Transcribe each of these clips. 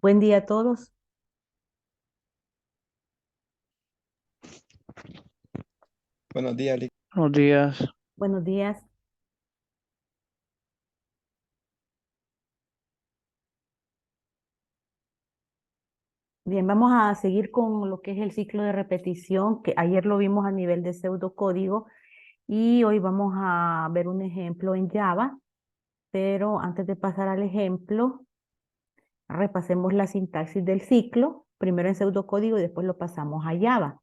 Buen día a todos. Buenos días, Buenos días. Buenos días. Bien, vamos a seguir con lo que es el ciclo de repetición, que ayer lo vimos a nivel de pseudocódigo y hoy vamos a ver un ejemplo en Java, pero antes de pasar al ejemplo, repasemos la sintaxis del ciclo, primero en pseudocódigo y después lo pasamos a Java.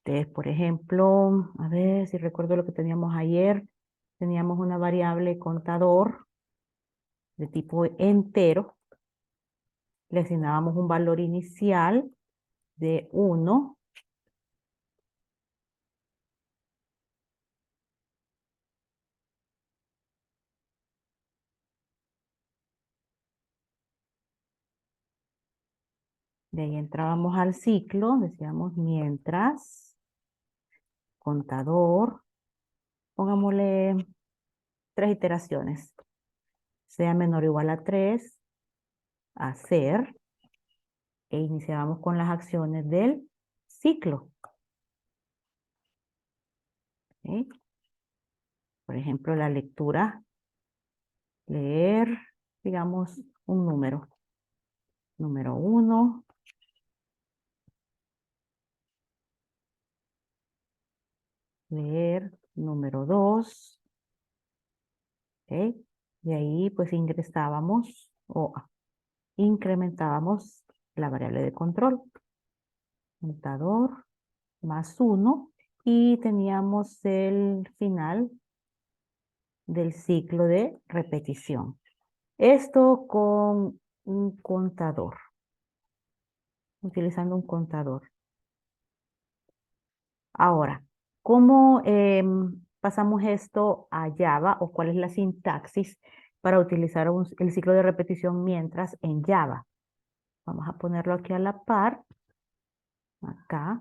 Entonces, por ejemplo, a ver si recuerdo lo que teníamos ayer, teníamos una variable contador de tipo entero. Le asignábamos un valor inicial de 1. De ahí entrábamos al ciclo, decíamos mientras, contador, pongámosle 3 iteraciones, sea menor o igual a 3, hacer, e iniciábamos con las acciones del ciclo. ¿Ok? Por ejemplo, la lectura, leer, digamos, un número. Número 1, leer número 2, ¿ok? Y ahí pues ingresábamos o incrementábamos la variable de control. Contador más 1 y teníamos el final del ciclo de repetición. Esto con un contador, utilizando un contador. Ahora, ¿cómo pasamos esto a Java o cuál es la sintaxis para utilizar el ciclo de repetición mientras en Java? Vamos a ponerlo aquí a la par, acá.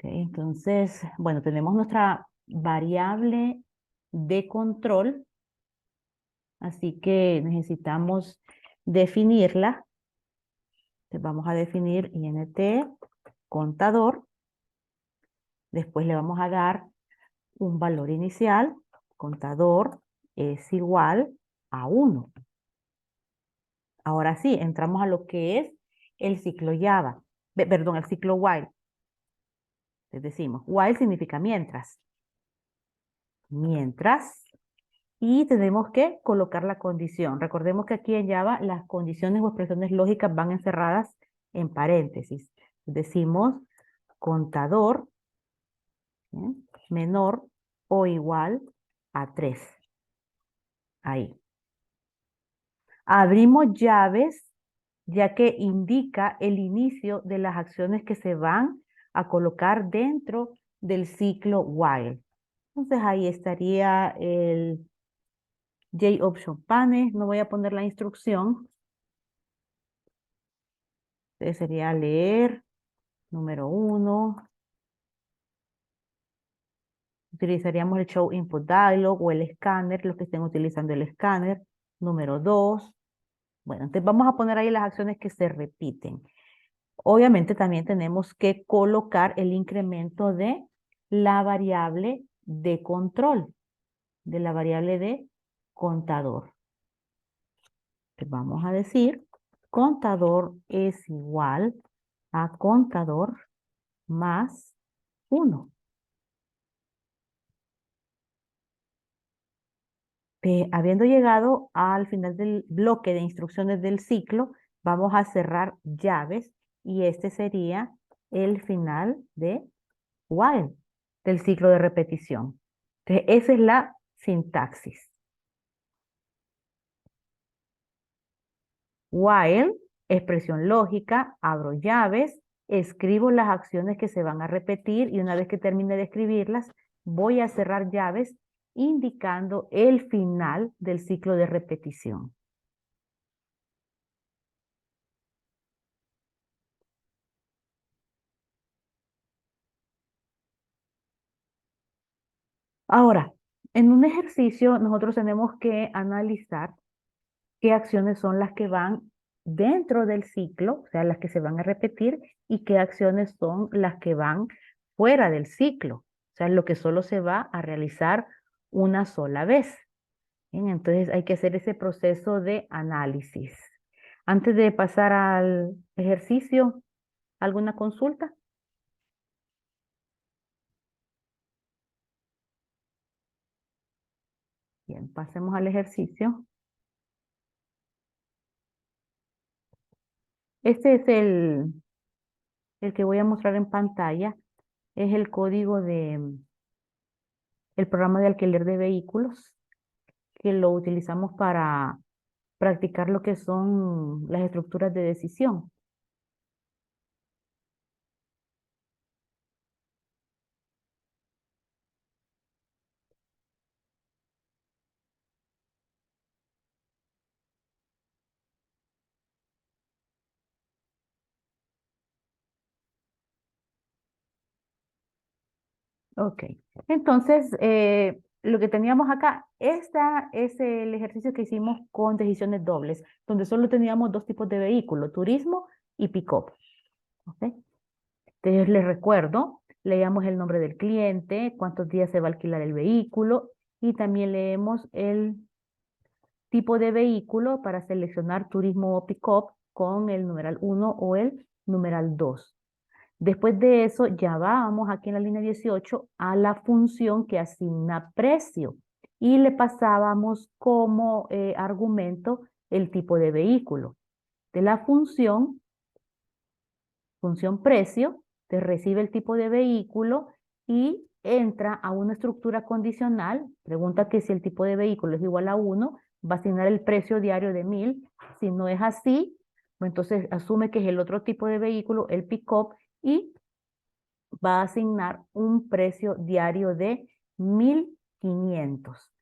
Okay, entonces, bueno, tenemos nuestra variable de control, así que necesitamos definirla. Entonces vamos a definir int contador, después le vamos a dar un valor inicial, contador es igual a 1. Ahora sí, entramos a lo que es el ciclo Java, perdón, el ciclo while. Les decimos, while significa mientras. Mientras. Y tenemos que colocar la condición. Recordemos que aquí en Java las condiciones o expresiones lógicas van encerradas en paréntesis. Decimos contador, ¿bien?, menor o igual a 3. Ahí. Abrimos llaves ya que indica el inicio de las acciones que se van a colocar dentro del ciclo while. Entonces ahí estaría el JOption pane, no voy a poner la instrucción. Entonces sería leer, número 1. Utilizaríamos el Show Input Dialog o el escáner, los que estén utilizando el escáner. Número 2. Bueno, entonces vamos a poner ahí las acciones que se repiten. Obviamente también tenemos que colocar el incremento de la variable de control, de la variable de contador. Entonces vamos a decir, contador es igual a contador más 1. Habiendo llegado al final del bloque de instrucciones del ciclo, vamos a cerrar llaves y este sería el final de while, del ciclo de repetición. Entonces, esa es la sintaxis. While, expresión lógica, abro llaves, escribo las acciones que se van a repetir y una vez que termine de escribirlas, voy a cerrar llaves indicando el final del ciclo de repetición. Ahora, en un ejercicio nosotros tenemos que analizar qué acciones son las que van dentro del ciclo, o sea, las que se van a repetir, y qué acciones son las que van fuera del ciclo, o sea, lo que solo se va a realizar una sola vez. Bien, entonces hay que hacer ese proceso de análisis. Antes de pasar al ejercicio, ¿alguna consulta? Bien, pasemos al ejercicio. Este es el que voy a mostrar en pantalla. Es el código de el programa de alquiler de vehículos, que lo utilizamos para practicar lo que son las estructuras de decisión. Ok, entonces lo que teníamos acá, esta es el ejercicio que hicimos con decisiones dobles, donde solo teníamos dos tipos de vehículo, turismo y pick-up. ¿Ok? Entonces les recuerdo, leíamos el nombre del cliente, cuántos días se va a alquilar el vehículo y también leemos el tipo de vehículo para seleccionar turismo o pick-up con el numeral 1 o el numeral 2. Después de eso, ya vamos aquí en la línea 18 a la función que asigna precio y le pasábamos como argumento el tipo de vehículo. De la función precio, te recibe el tipo de vehículo y entra a una estructura condicional, pregunta que si el tipo de vehículo es igual a 1, va a asignar el precio diario de 1000. Si no es así, pues entonces asume que es el otro tipo de vehículo, el pick-up, y va a asignar un precio diario de 1500.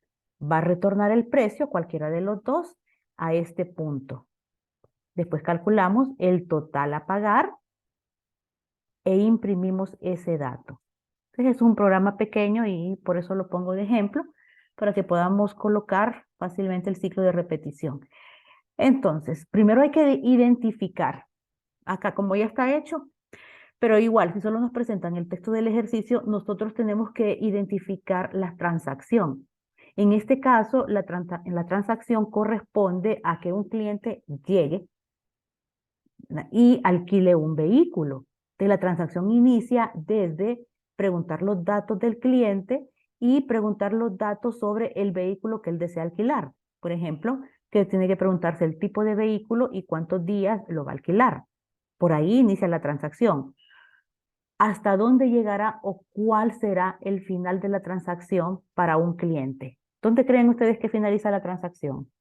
Va a retornar el precio, cualquiera de los dos, a este punto. Después calculamos el total a pagar e imprimimos ese dato. Entonces es un programa pequeño y por eso lo pongo de ejemplo, para que podamos colocar fácilmente el ciclo de repetición. Entonces, primero hay que identificar, acá como ya está hecho, pero igual, si solo nos presentan el texto del ejercicio, nosotros tenemos que identificar la transacción. En este caso, la transacción corresponde a que un cliente llegue y alquile un vehículo. Entonces, la transacción inicia desde preguntar los datos del cliente y preguntar los datos sobre el vehículo que él desea alquilar. Por ejemplo, que tiene que preguntarse el tipo de vehículo y cuántos días lo va a alquilar. Por ahí inicia la transacción. ¿Hasta dónde llegará o cuál será el final de la transacción para un cliente? ¿Dónde creen ustedes que finaliza la transacción?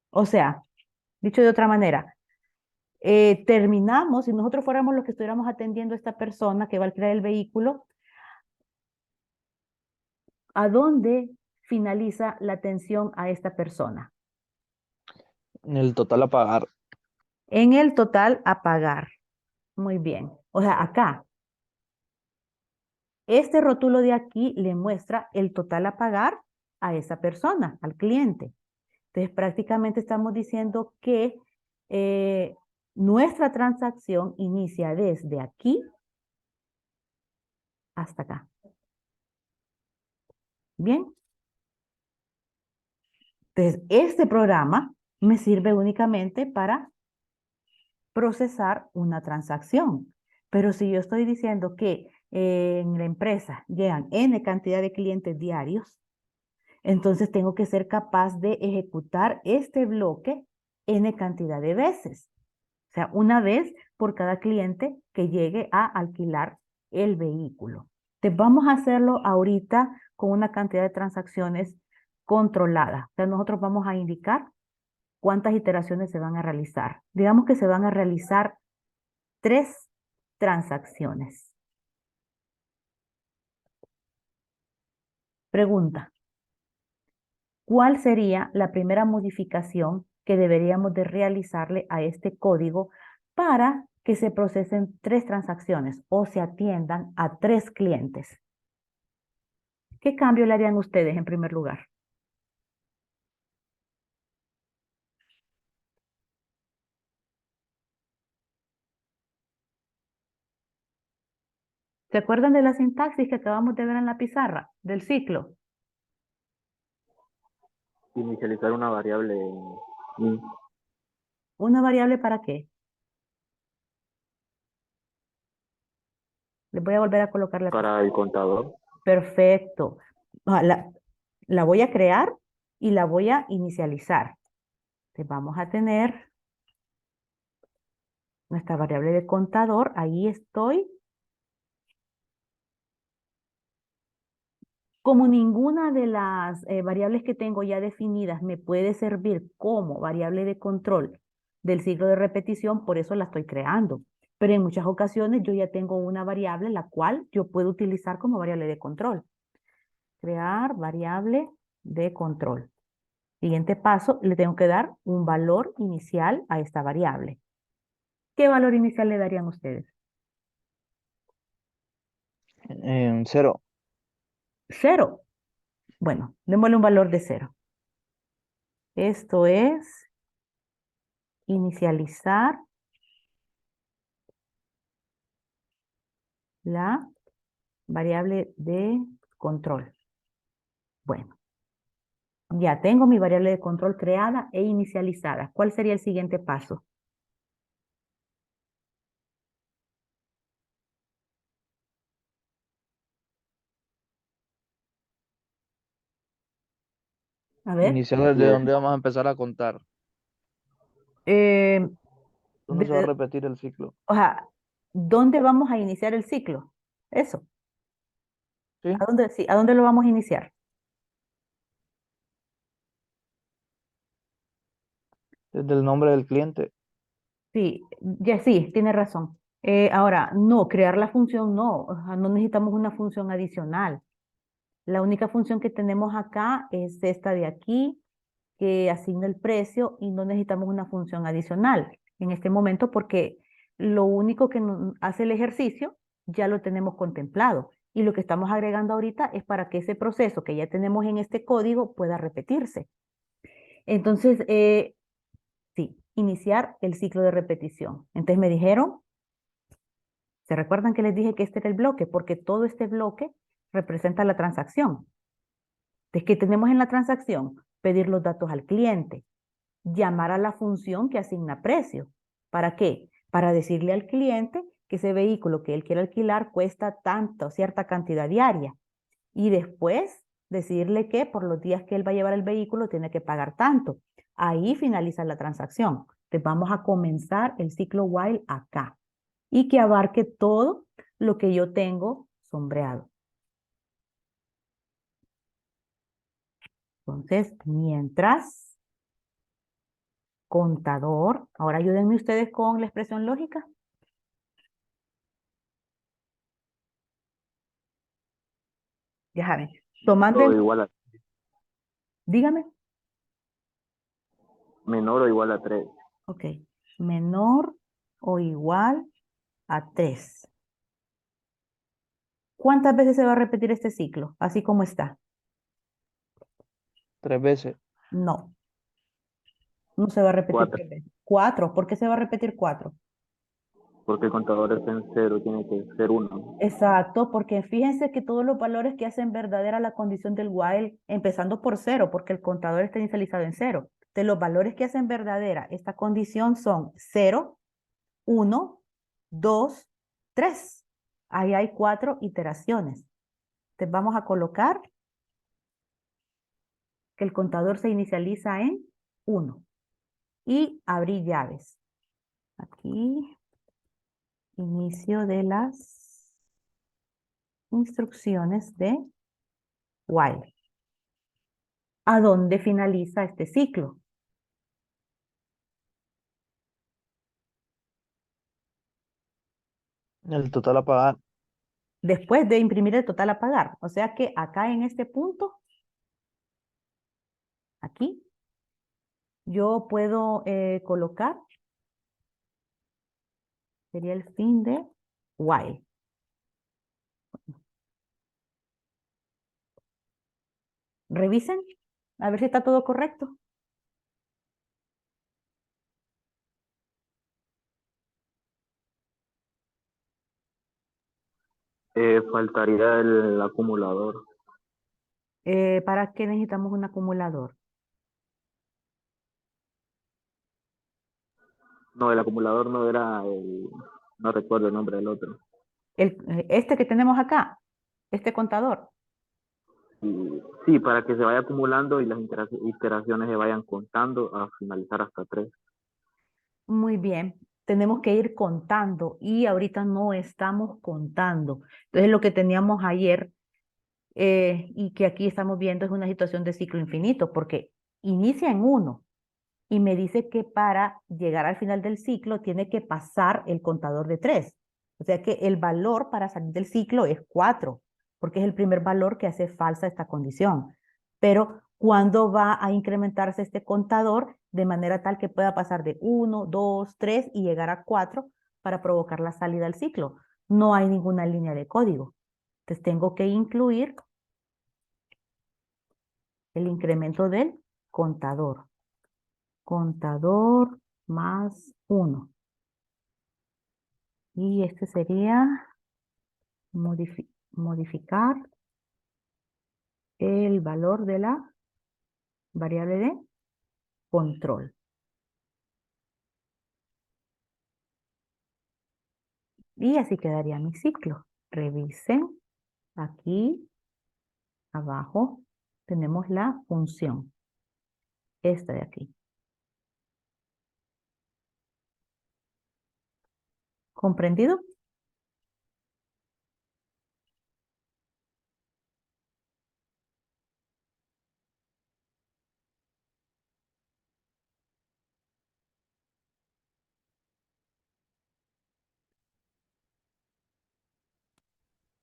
O sea, dicho de otra manera, terminamos, si nosotros fuéramos los que estuviéramos atendiendo a esta persona que va a alquilar el vehículo, ¿a dónde finaliza la atención a esta persona? En el total a pagar. En el total a pagar. Muy bien. O sea, acá, este rótulo de aquí le muestra el total a pagar a esa persona, al cliente. Entonces, prácticamente estamos diciendo que eh, nuestra transacción inicia desde aquí hasta acá. Bien. Entonces, este programa me sirve únicamente para procesar una transacción. Pero si yo estoy diciendo que en la empresa llegan N cantidad de clientes diarios, entonces tengo que ser capaz de ejecutar este bloque N cantidad de veces. O sea, una vez por cada cliente que llegue a alquilar el vehículo. Entonces, vamos a hacerlo ahorita con una cantidad de transacciones controlada. O sea, nosotros vamos a indicar cuántas iteraciones se van a realizar. Digamos que se van a realizar 3 transacciones. Pregunta: ¿cuál sería la primera modificación que deberíamos de realizarle a este código para que se procesen 3 transacciones o se atiendan a 3 clientes. ¿Qué cambio le harían ustedes en primer lugar? ¿Se acuerdan de la sintaxis que acabamos de ver en la pizarra del ciclo? Inicializar una variable int ¿Una variable para qué? Les voy a volver a colocar la para el contador. Perfecto. La voy a crear y la voy a inicializar. Entonces vamos a tener nuestra variable de contador. Ahí estoy. Como ninguna de las variables que tengo ya definidas me puede servir como variable de control del ciclo de repetición, por eso la estoy creando. Pero en muchas ocasiones yo ya tengo una variable la cual yo puedo utilizar como variable de control. Crear variable de control. Siguiente paso, le tengo que dar un valor inicial a esta variable. ¿Qué valor inicial le darían ustedes? 0. 0. Bueno, démosle un valor de 0. Esto es inicializar la variable de control. Bueno, ya tengo mi variable de control creada e inicializada. ¿Cuál sería el siguiente paso? A ver. Iniciar desde donde vamos a empezar a contar. eh, ¿Dónde se va a desde- repetir el ciclo? o sea, ¿dónde vamos a iniciar el ciclo? Eso. ¿Sí? ¿A dónde, sí, ¿a dónde lo vamos a iniciar? Desde el nombre del cliente. Sí, ya sí, tiene razón. Ahora, no, crear la función no, o sea, no necesitamos una función adicional. La única función que tenemos acá es esta de aquí, que asigna el precio y no necesitamos una función adicional en este momento porque lo único que hace el ejercicio ya lo tenemos contemplado y lo que estamos agregando ahorita es para que ese proceso que ya tenemos en este código pueda repetirse. Entonces, sí, iniciar el ciclo de repetición. Entonces me dijeron, ¿se recuerdan que les dije que este era el bloque? Porque todo este bloque representa la transacción. Entonces, ¿qué tenemos en la transacción? Pedir los datos al cliente, llamar a la función que asigna precio. ¿Para qué? Para decirle al cliente que ese vehículo que él quiere alquilar cuesta tanto, cierta cantidad diaria. Y después decirle que por los días que él va a llevar el vehículo tiene que pagar tanto. Ahí finaliza la transacción. Entonces vamos a comenzar el ciclo while acá y que abarque todo lo que yo tengo sombreado. Entonces, mientras contador, ahora ayúdenme ustedes con la expresión lógica. Ya saben, tomando O en, igual a, dígame, menor o igual a 3. ok, menor o igual a 3. ¿Cuántas veces se va a repetir este ciclo? Así como está. 3 veces. No, no se va a repetir 4. 3 veces. 4, ¿por qué se va a repetir 4? Porque el contador está en 0, tiene que ser 1. Exacto, porque fíjense que todos los valores que hacen verdadera la condición del while, empezando por 0, porque el contador está inicializado en 0. De los valores que hacen verdadera esta condición son 0, 1, 2, 3. Ahí hay 4 iteraciones. Entonces vamos a colocar que el contador se inicializa en 1 y abrir llaves. Aquí, inicio de las instrucciones de while. ¿A dónde finaliza este ciclo? El total a pagar. Después de imprimir el total a pagar. O sea que acá en este punto, aquí, yo puedo colocar Sería el fin de while. Revisen, a ver si está todo correcto. Faltaría el acumulador. ¿Para qué necesitamos un acumulador? No, el acumulador no era el... No recuerdo el nombre del otro. Este que tenemos acá, este contador. Sí, para que se vaya acumulando y las iteraciones se vayan contando a finalizar hasta 3. Muy bien, tenemos que ir contando y ahorita no estamos contando. Entonces lo que teníamos ayer y que aquí estamos viendo es una situación de ciclo infinito porque inicia en 1 y me dice que para llegar al final del ciclo tiene que pasar el contador de 3. O sea que el valor para salir del ciclo es 4 porque es el primer valor que hace falsa esta condición. Pero ¿cuándo va a incrementarse este contador de manera tal que pueda pasar de 1, 2, 3 y llegar a 4 para provocar la salida al ciclo? No hay ninguna línea de código. Entonces tengo que incluir el incremento del contador. Contador más 1. Y este sería modificar el valor de la variable de control. Y así quedaría mi ciclo. Revisen. Aquí, abajo, tenemos la función. Esta de aquí. ¿Comprendido?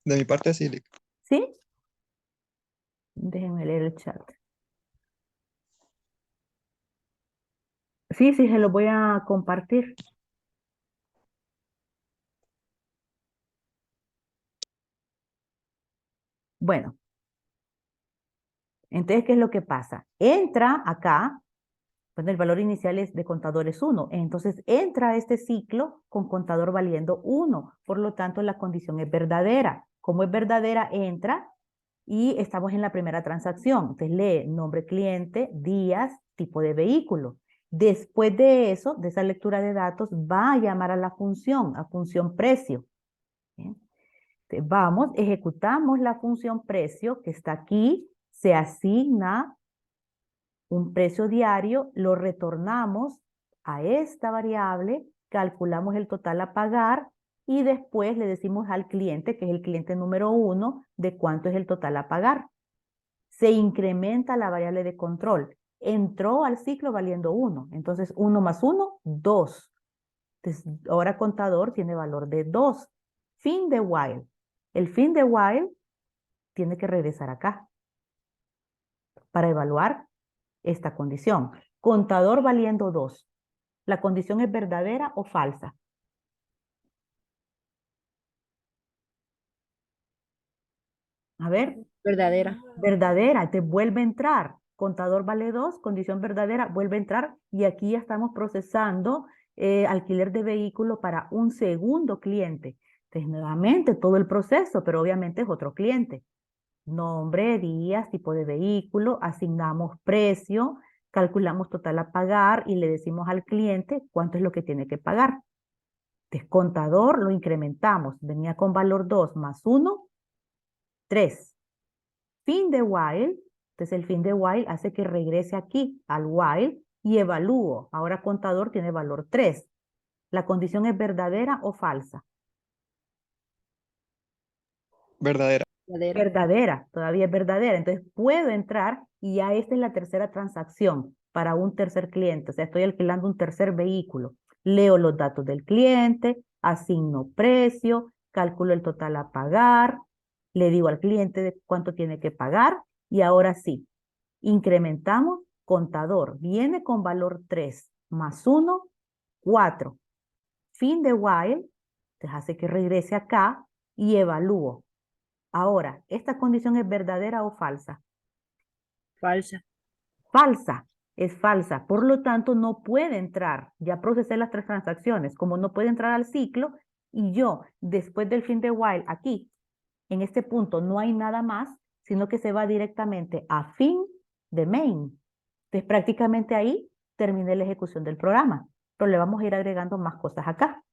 De mi parte, sí. ¿Sí? Déjenme leer el chat. Sí, se lo voy a compartir. Bueno, entonces, ¿qué es lo que pasa? Entra acá, bueno, el valor inicial es de contador es 1, entonces entra a este ciclo con contador valiendo 1, por lo tanto la condición es verdadera. Como es verdadera, entra y estamos en la primera transacción. Entonces lee nombre cliente, días, tipo de vehículo. Después de eso, de esa lectura de datos, va a llamar a a función precio. ¿Bien? Entonces, vamos, ejecutamos la función precio que está aquí, se asigna un precio diario, lo retornamos a esta variable, calculamos el total a pagar y después le decimos al cliente, que es el cliente número 1, de cuánto es el total a pagar. Se incrementa la variable de control. Entró al ciclo valiendo 1. Entonces, 1 más 1, 2. Entonces, ahora contador tiene valor de 2. Fin de while. El fin de while tiene que regresar acá para evaluar esta condición. Contador valiendo 2. ¿La condición es verdadera o falsa? A ver. Verdadera. Verdadera, te vuelve a entrar. Contador vale 2, condición verdadera, vuelve a entrar. Y aquí ya estamos procesando alquiler de vehículo para un segundo cliente. Entonces, nuevamente todo el proceso, pero obviamente es otro cliente. Nombre, días, tipo de vehículo, asignamos precio, calculamos total a pagar y le decimos al cliente cuánto es lo que tiene que pagar. Entonces, contador lo incrementamos. Venía con valor 2 más 1, 3. Fin de while, entonces el fin de while hace que regrese aquí al while y evalúo. Ahora contador tiene valor 3. ¿La condición es verdadera o falsa? Verdadera. Verdadera. Verdadera, todavía es verdadera. Entonces puedo entrar y ya esta es la tercera transacción para un tercer cliente. O sea, estoy alquilando un tercer vehículo. Leo los datos del cliente, asigno precio, calculo el total a pagar, le digo al cliente de cuánto tiene que pagar y ahora sí, incrementamos contador. Viene con valor 3 más 1, 4. Fin de while, Entonces hace que regrese acá y evalúo. Ahora, ¿esta condición es verdadera o falsa? Falsa. Falsa, es falsa. Por lo tanto, no puede entrar. Ya procesé las 3 transacciones. Como no puede entrar al ciclo y yo, después del fin de while, aquí, en este punto, no hay nada más, sino que se va directamente a fin de main. Entonces, prácticamente ahí terminé la ejecución del programa. Pero le vamos a ir agregando más cosas acá.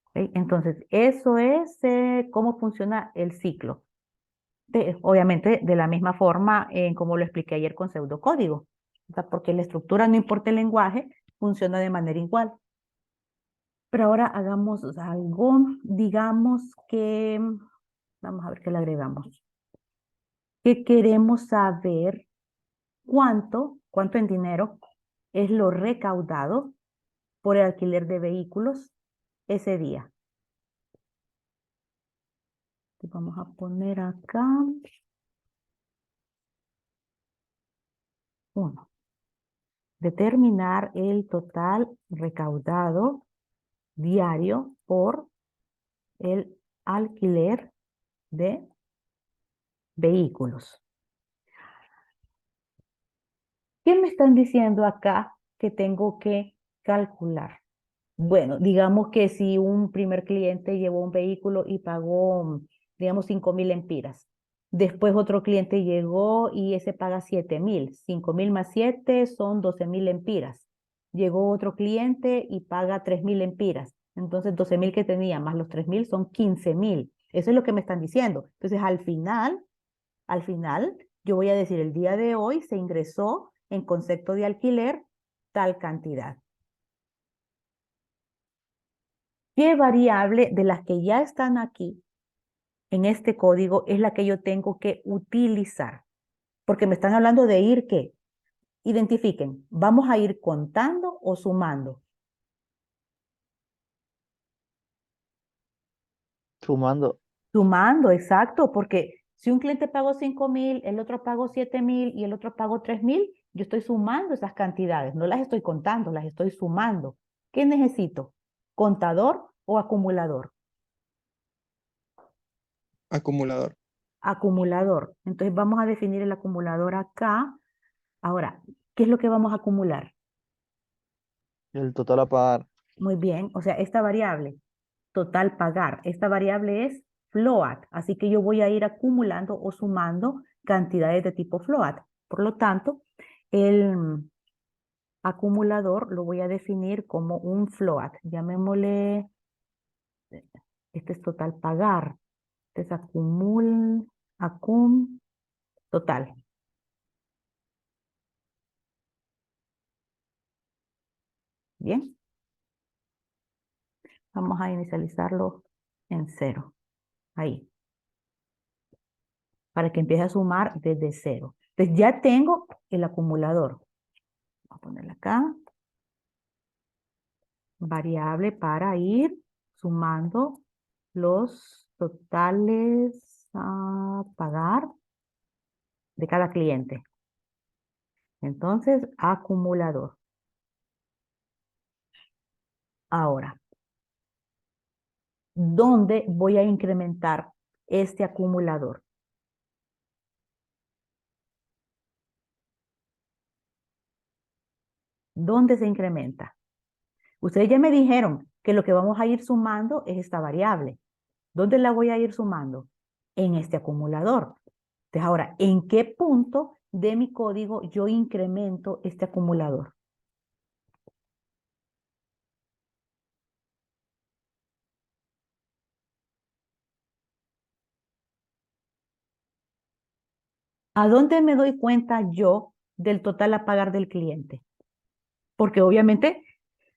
¿Ok? Entonces, eso es cómo funciona el ciclo. Obviamente, de la misma forma en como lo expliqué ayer con pseudocódigo. O sea, porque la estructura, no importa el lenguaje, funciona de manera igual. Pero ahora hagamos algo, digamos que, vamos a ver qué le agregamos. Que queremos saber cuánto en dinero es lo recaudado por el alquiler de vehículos ese día. Vamos a poner acá 1. Determinar el total recaudado diario por el alquiler de vehículos. ¿Qué me están diciendo acá que tengo que calcular? Bueno, digamos que si un primer cliente llevó un vehículo y pagó, digamos, 5.000 lempiras. Después otro cliente llegó y ese paga 7.000. 5.000 más 7 son 12.000 lempiras. Llegó otro cliente y paga 3.000 lempiras. Entonces 12.000 que tenía más los 3.000 son 15.000. Eso es lo que me están diciendo. Entonces al final, yo voy a decir el día de hoy se ingresó en concepto de alquiler tal cantidad. ¿Qué variable de las que ya están aquí en este código es la que yo tengo que utilizar? Porque me están hablando de ir, ¿qué? Identifiquen, ¿vamos a ir contando o sumando? Sumando. Sumando, exacto, porque si un cliente pagó 5.000, el otro pagó 7.000 y el otro pagó 3.000, yo estoy sumando esas cantidades, no las estoy contando, las estoy sumando. ¿Qué necesito? ¿Contador o acumulador? Acumulador. Acumulador. Entonces vamos a definir el acumulador acá. Ahora, ¿qué es lo que vamos a acumular? El total a pagar. Muy bien, o sea, esta variable, total pagar, esta variable es float, así que yo voy a ir acumulando o sumando cantidades de tipo float. Por lo tanto, el acumulador lo voy a definir como un float. Llamémosle, este es total pagar. Este es total. Bien. Vamos a inicializarlo en 0. Ahí. Para que empiece a sumar desde 0. Entonces ya tengo el acumulador. Vamos a ponerle acá. Variable para ir sumando los totales a pagar de cada cliente. Entonces, acumulador. Ahora, ¿dónde voy a incrementar este acumulador? ¿Dónde se incrementa? Ustedes ya me dijeron que lo que vamos a ir sumando es esta variable. ¿Dónde la voy a ir sumando? En este acumulador. Entonces, ahora, ¿en qué punto de mi código yo incremento este acumulador? ¿A dónde me doy cuenta yo del total a pagar del cliente? Porque obviamente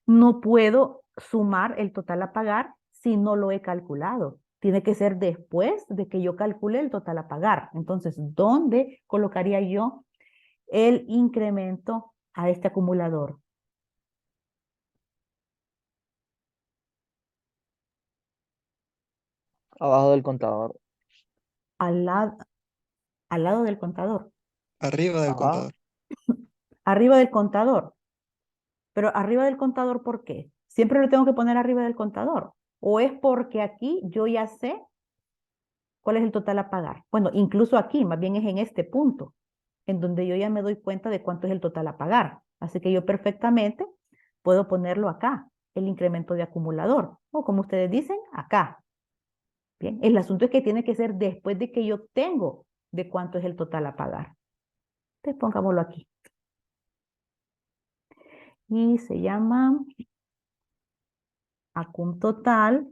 no puedo sumar el total a pagar si no lo he calculado. Tiene que ser después de que yo calcule el total a pagar. Entonces, ¿dónde colocaría yo el incremento a este acumulador? Abajo del contador. Al lado del contador. Arriba del Ajá. contador. Arriba del contador. Pero arriba del contador, ¿por qué? ¿Siempre lo tengo que poner arriba del contador? ¿O es porque aquí yo ya sé cuál es el total a pagar? Bueno, incluso aquí, más bien es en este punto, en donde yo ya me doy cuenta de cuánto es el total a pagar. Así que yo perfectamente puedo ponerlo acá, el incremento de acumulador, o como ustedes dicen, acá. Bien, el asunto es que tiene que ser después de que yo obtengo de cuánto es el total a pagar. Entonces pongámoslo aquí. Y se llama acum total,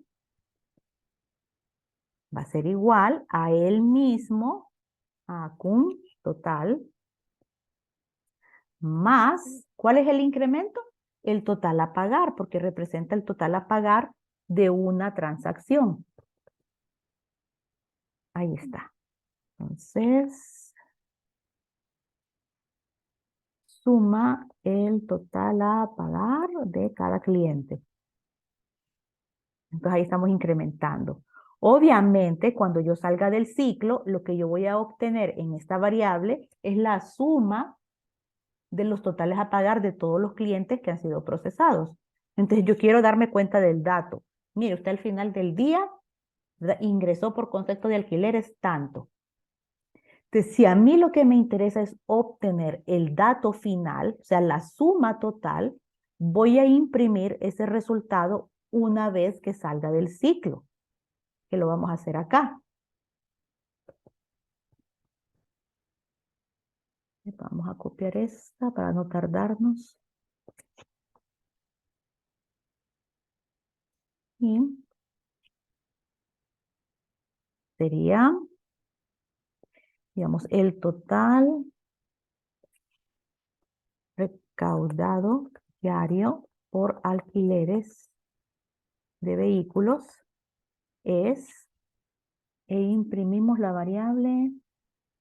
va a ser igual a él mismo, acum total, más, ¿cuál es el incremento? El total a pagar, porque representa el total a pagar de una transacción. Ahí está. Entonces, suma el total a pagar de cada cliente. Entonces ahí estamos incrementando. Obviamente, cuando yo salga del ciclo, lo que yo voy a obtener en esta variable es la suma de los totales a pagar de todos los clientes que han sido procesados. Entonces yo quiero darme cuenta del dato. Mire, usted al final del día ingresó por concepto de alquileres tanto. Entonces, si a mí lo que me interesa es obtener el dato final, o sea, la suma total, voy a imprimir ese resultado una vez que salga del ciclo, que lo vamos a hacer acá. Vamos a copiar esta para no tardarnos. Y sería, digamos, el total recaudado diario por alquileres de vehículos es, e imprimimos la variable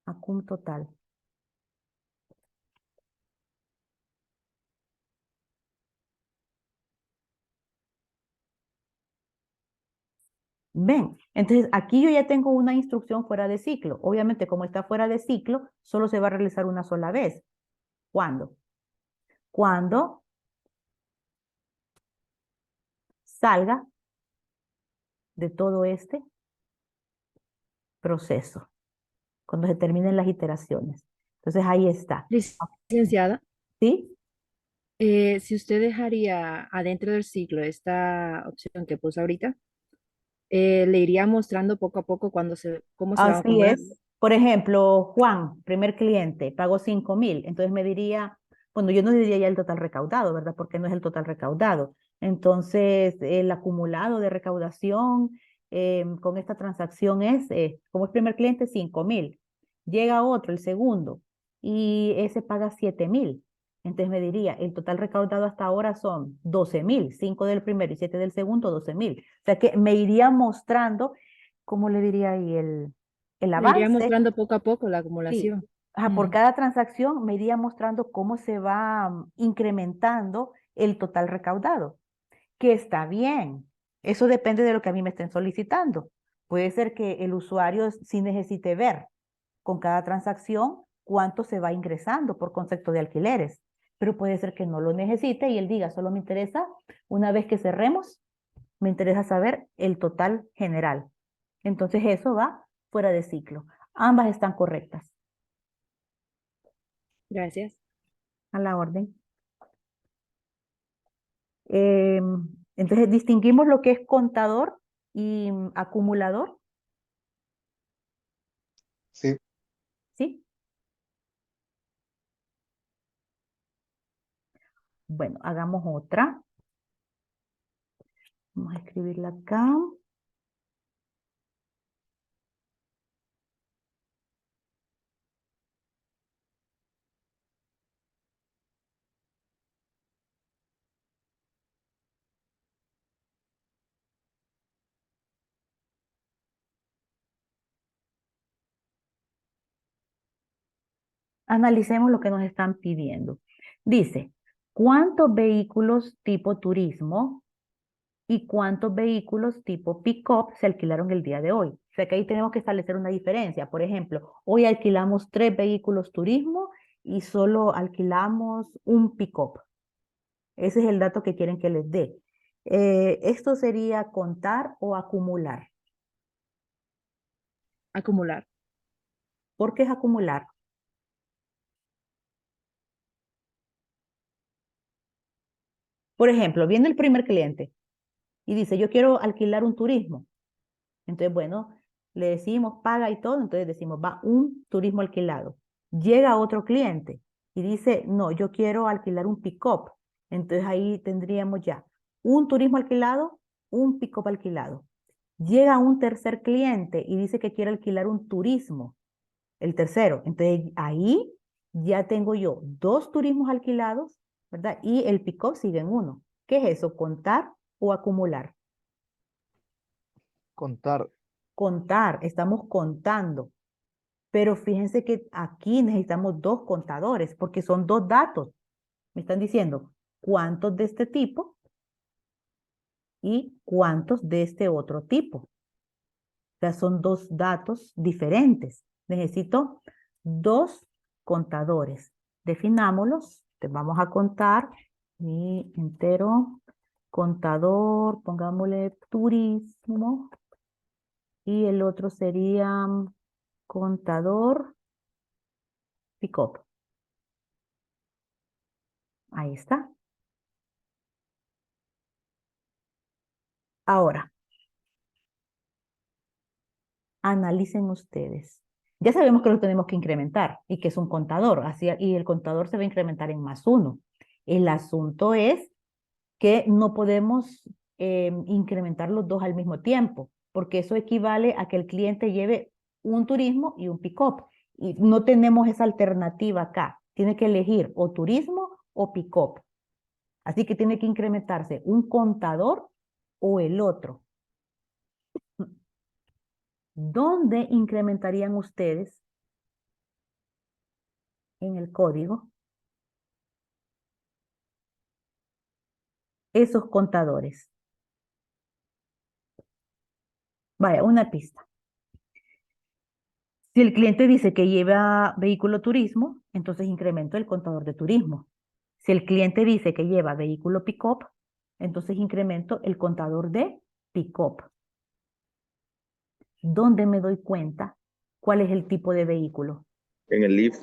acum total. Ven, entonces aquí yo ya tengo una instrucción fuera de ciclo. Obviamente, como está fuera de ciclo, solo se va a realizar una sola vez. ¿Cuándo? Cuando salga de todo este proceso, cuando se terminen las iteraciones. Entonces ahí está. Licenciada, ¿Sí? si usted dejaría adentro del ciclo esta opción que puso ahorita, le iría mostrando poco a poco cómo se va Así acumulando. es. Por ejemplo, Juan, primer cliente, pagó 5,000. Entonces me diría, bueno, yo no diría ya el total recaudado, ¿verdad? Porque no es el total recaudado. Entonces, el acumulado de recaudación con esta transacción es, como es primer cliente, 5,000. Llega otro, el segundo, y ese paga 7,000. Entonces me diría, el total recaudado hasta ahora son 12,000, 5 del primero y 7 del segundo, 12,000. O sea que me iría mostrando, ¿cómo le diría ahí? El Le iría avance. mostrando poco a poco la Sí. acumulación. Ajá, por Ujú. cada transacción me iría mostrando cómo se va incrementando el total recaudado, que está bien. Eso depende de lo que a mí me estén solicitando. Puede ser que el usuario sí necesite ver con cada transacción cuánto se va ingresando por concepto de alquileres, pero puede ser que no lo necesite y él diga, solo me interesa, una vez que cerremos, me interesa saber el total general. Entonces eso va fuera de ciclo. Ambas están correctas. Gracias. A la orden. Entonces distinguimos lo que es contador y acumulador, Sí. ¿sí? Bueno, hagamos otra. Vamos a escribirla acá. Analicemos lo que nos están pidiendo. Dice, ¿cuántos vehículos tipo turismo y cuántos vehículos tipo pick-up se alquilaron el día de hoy? O sea que ahí tenemos que establecer una diferencia. Por ejemplo, hoy alquilamos 3 vehículos turismo y solo alquilamos un pick-up. Ese es el dato que quieren que les dé. Esto sería contar o acumular. Acumular. ¿Por qué es acumular? Por ejemplo, viene el primer cliente y dice, yo quiero alquilar un turismo. Entonces, bueno, le decimos, paga y todo, entonces decimos, va un turismo alquilado. Llega otro cliente y dice, no, yo quiero alquilar un pick-up. Entonces ahí tendríamos ya un turismo alquilado, un pick-up alquilado. Llega un tercer cliente y dice que quiere alquilar un turismo, el tercero. Entonces ahí ya tengo yo dos turismos alquilados, ¿verdad? Y el pick-up sigue en uno. ¿Qué es eso? ¿Contar o acumular? Contar. Contar, estamos contando. Pero fíjense que aquí necesitamos dos contadores porque son dos datos. Me están diciendo cuántos de este tipo y cuántos de este otro tipo. O sea, son dos datos diferentes. Necesito dos contadores. Definámoslos. Te vamos a contar y entero, contador, pongámosle turismo. Y el otro sería contador pick-up. Ahí está. Ahora, analicen ustedes. Ya sabemos que lo tenemos que incrementar y que es un contador, así, y el contador se va a incrementar en +1. El asunto es que no podemos incrementar los dos al mismo tiempo, porque eso equivale a que el cliente lleve un turismo y un pick-up. Y no tenemos esa alternativa acá. Tiene que elegir o turismo o pick-up. Así que tiene que incrementarse un contador o el otro. ¿Dónde incrementarían ustedes en el código esos contadores? Vaya, una pista. Si el cliente dice que lleva vehículo turismo, entonces incremento el contador de turismo. Si el cliente dice que lleva vehículo pick-up, entonces incremento el contador de pick-up. ¿Dónde me doy cuenta cuál es el tipo de vehículo? En el if.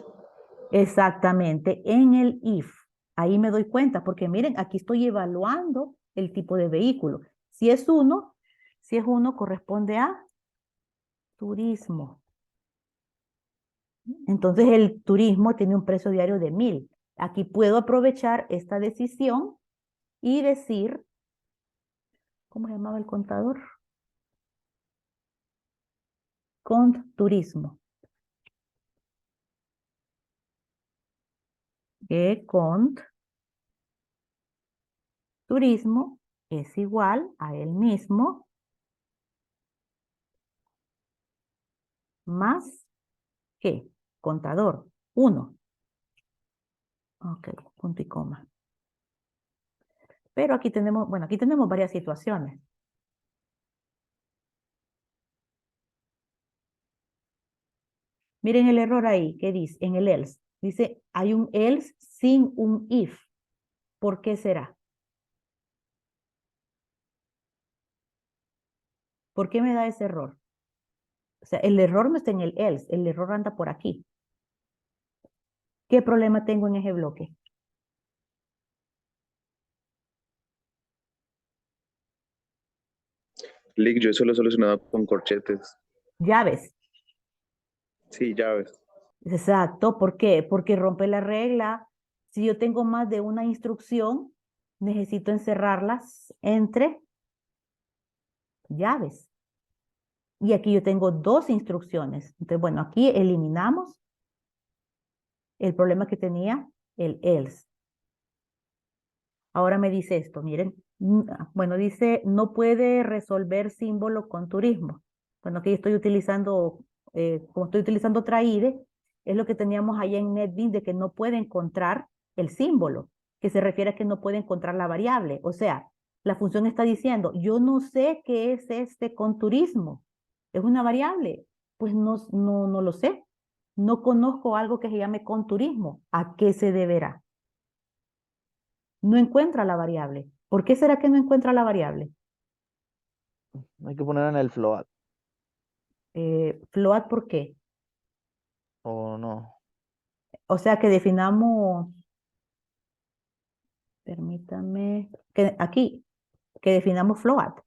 Exactamente, en el if. Ahí me doy cuenta, porque miren, aquí estoy evaluando el tipo de vehículo. Si es uno corresponde a turismo. Entonces el turismo tiene un precio diario de 1000. Aquí puedo aprovechar esta decisión y decir, ¿cómo se llamaba el contador? Cont turismo. Que cont turismo es igual a él mismo más ¿qué? Contador, 1. Ok, punto y coma. Pero aquí tenemos, bueno, aquí tenemos varias situaciones. Miren el error ahí, ¿qué dice? En el else. Dice, hay un else sin un if. ¿Por qué será? ¿Por qué me da ese error? O sea, el error no está en el else, el error anda por aquí. ¿Qué problema tengo en ese bloque? Lick, yo eso lo he solucionado con corchetes. Llaves. Sí, llaves. Exacto, ¿por qué? Porque rompe la regla. Si yo tengo más de una instrucción, necesito encerrarlas entre llaves. Y aquí yo tengo dos instrucciones. Entonces, bueno, aquí eliminamos el problema que tenía el else. Ahora me dice esto, miren. Bueno, dice, no puede resolver símbolo con turismo. Bueno, aquí estoy utilizando, como estoy utilizando otra IDE, es lo que teníamos allá en NetBeans de que no puede encontrar el símbolo, que se refiere a que no puede encontrar la variable. O sea, la función está diciendo, yo no sé qué es este con turismo. ¿Es una variable? Pues no lo sé. No conozco algo que se llame con turismo. ¿A qué se deberá? No encuentra la variable. ¿Por qué será que no encuentra la variable? Hay que poner en el float, Float, ¿por qué? o no. O sea que definamos, permítame, que aquí, que definamos float.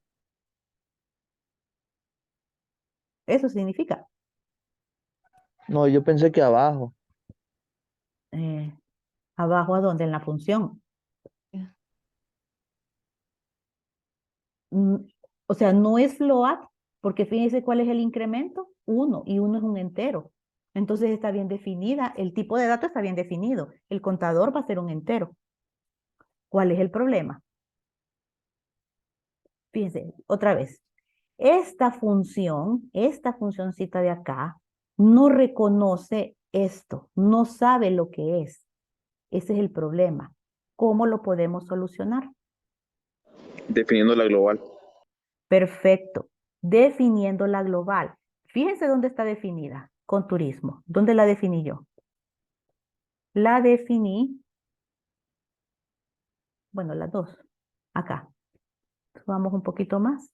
Eso significa. No, yo pensé que abajo. eh, ¿Abajo a dónde? En la función. Mm, O sea, no es float, porque fíjense cuál es el incremento, 1, y 1 es un entero. Entonces está bien definida, el tipo de dato está bien definido. El contador va a ser un entero. ¿Cuál es el problema? Fíjense, otra vez. Esta funcioncita de acá, no reconoce esto, no sabe lo que es. Ese es el problema. ¿Cómo lo podemos solucionar? Definiendo la global. Perfecto. Definiendo la global. Fíjense dónde está definida con turismo. ¿Dónde la definí yo? La definí, bueno, las dos, acá. Vamos un poquito más.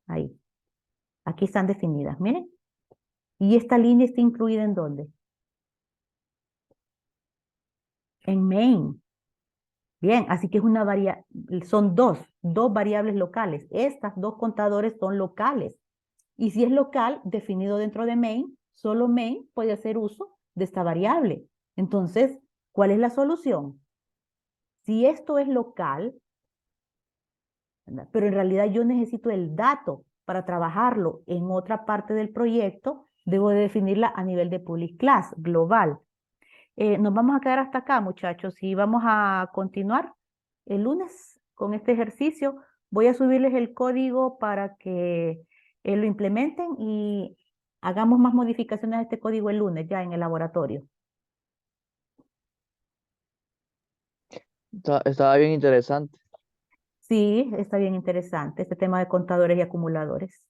Ahí. Aquí están definidas, miren. ¿Y esta línea está incluida en dónde? En main. Bien, así que es una son dos variables locales. Estas dos contadores son locales. Y si es local, definido dentro de main, solo main puede hacer uso de esta variable. Entonces, ¿cuál es la solución? Si esto es local, ¿verdad? Pero en realidad yo necesito el dato para trabajarlo en otra parte del proyecto, debo de definirla a nivel de public class, global. Nos vamos a quedar hasta acá, muchachos, y vamos a continuar el lunes con este ejercicio. Voy a subirles el código para que lo implementen y hagamos más modificaciones a este código el lunes, ya en el laboratorio. Estaba bien interesante. Sí, está bien interesante este tema de contadores y acumuladores.